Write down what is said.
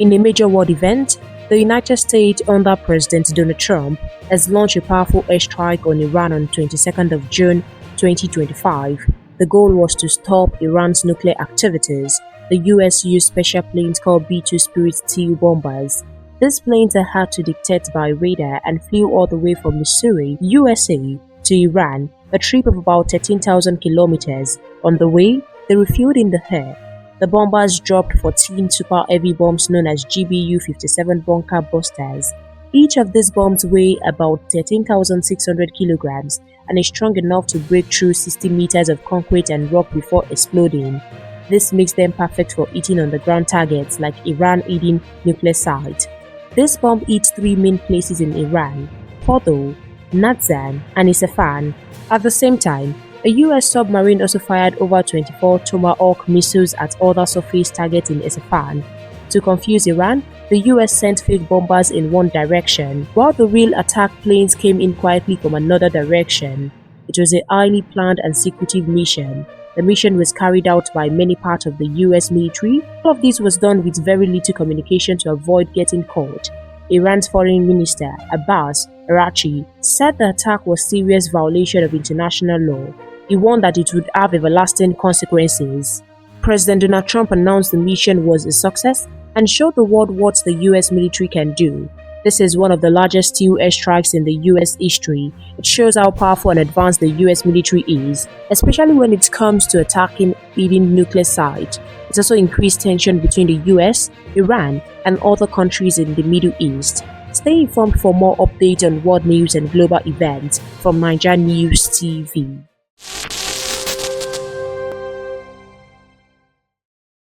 In a major world event, the United States under President Donald Trump has launched a powerful airstrike on Iran on 22nd of June 2025. The goal was to stop Iran's nuclear activities. The US used special planes called B-2 Spirit II bombers. These planes are hard to detect by radar and flew all the way from Missouri, USA, to Iran, a trip of about 13,000 kilometers. On the way, they refueled in the air. The bombers dropped 14 super heavy bombs known as GBU-57 bunker busters. Each of these bombs weigh about 13,600 kilograms and is strong enough to break through 60 meters of concrete and rock before exploding. This makes them perfect for hitting on-the-ground targets like Iran-Eden nuclear site. This bomb hit three main places in Iran: Fordo, Naija, and Isfahan. At the same time, a US submarine also fired over 24 Tomahawk missiles at other surface targets in Isfahan. To confuse Iran, the US sent fake bombers in one direction, while the real attack planes came in quietly from another direction. It was a highly planned and secretive mission. The mission was carried out by many parts of the US military. All of this was done with very little communication to avoid getting caught. Iran's Foreign Minister, Abbas Araghchi, said the attack was a serious violation of international law. He warned that it would have everlasting consequences. President Donald Trump announced the mission was a success and showed the world what the US military can do. This is one of the largest steel airstrikes in the US history. It shows how powerful and advanced the US military is, especially when it comes to attacking Eden nuclear site. It also increased tension between the US, Iran, and other countries in the Middle East. Stay informed for more updates on world news and global events from Naija News TV.